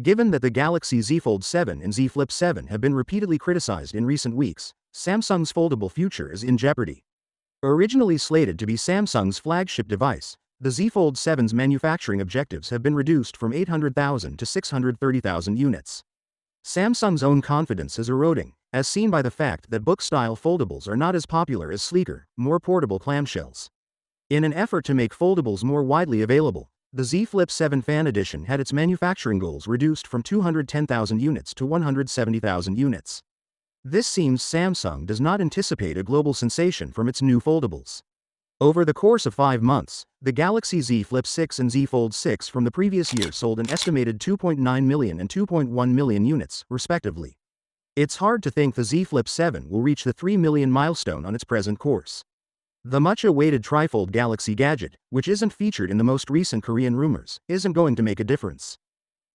Given that the Galaxy Z Fold 7 and Z Flip 7 have been repeatedly criticized in recent weeks, Samsung's foldable future is in jeopardy. Originally slated to be Samsung's flagship device, the Z Fold 7's manufacturing objectives have been reduced from 800,000 to 630,000 units. Samsung's own confidence is eroding, as seen by the fact that book-style foldables are not as popular as sleeker, more portable clamshells. In an effort to make foldables more widely available, the Z Flip 7 Fan Edition had its manufacturing goals reduced from 210,000 units to 170,000 units. This seems Samsung does not anticipate a global sensation from its new foldables. Over the course of 5 months, the Galaxy Z Flip 6 and Z Fold 6 from the previous year sold an estimated 2.9 million and 2.1 million units, respectively. It's hard to think the Z Flip 7 will reach the 3 million milestone on its present course. The much-awaited trifold Galaxy gadget, which isn't featured in the most recent Korean rumors, isn't going to make a difference.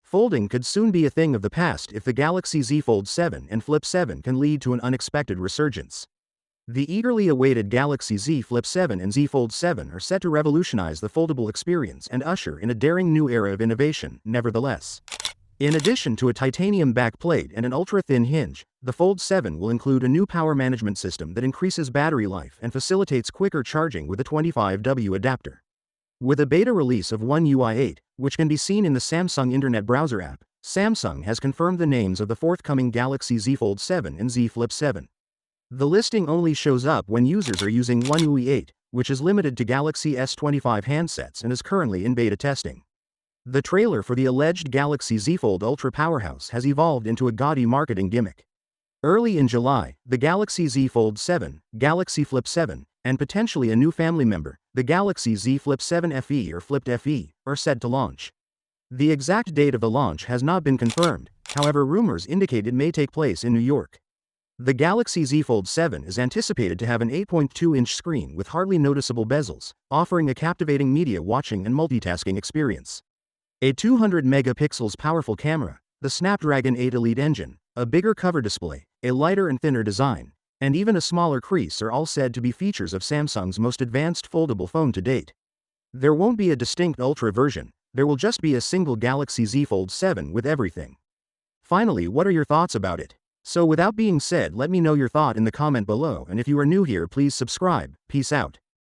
Folding could soon be a thing of the past if the Galaxy Z Fold 7 and Flip 7 can lead to an unexpected resurgence. The eagerly awaited Galaxy Z Flip 7 and Z Fold 7 are set to revolutionize the foldable experience and usher in a daring new era of innovation, nevertheless. In addition to a titanium backplate and an ultra-thin hinge, the Fold 7 will include a new power management system that increases battery life and facilitates quicker charging with a 25W adapter. With a beta release of One UI 8, which can be seen in the Samsung Internet Browser app, Samsung has confirmed the names of the forthcoming Galaxy Z Fold 7 and Z Flip 7. The listing only shows up when users are using One UI 8, which is limited to Galaxy S25 handsets and is currently in beta testing. The trailer for the alleged Galaxy Z Fold Ultra powerhouse has evolved into a gaudy marketing gimmick. Early in July, the Galaxy Z Fold 7, Galaxy Flip 7, and potentially a new family member, the Galaxy Z Flip 7 FE or Flipped FE, are set to launch. The exact date of the launch has not been confirmed, however rumors indicate it may take place in New York. The Galaxy Z Fold 7 is anticipated to have an 8.2-inch screen with hardly noticeable bezels, offering a captivating media watching and multitasking experience. A 200 megapixels powerful camera, the Snapdragon 8 Elite engine, a bigger cover display, a lighter and thinner design, and even a smaller crease are all said to be features of Samsung's most advanced foldable phone to date. There won't be a distinct Ultra version, there will just be a single Galaxy Z Fold 7 with everything. Finally, what are your thoughts about it? So without being said, let me know your thought in the comment below, and if you are new here, please subscribe. Peace out.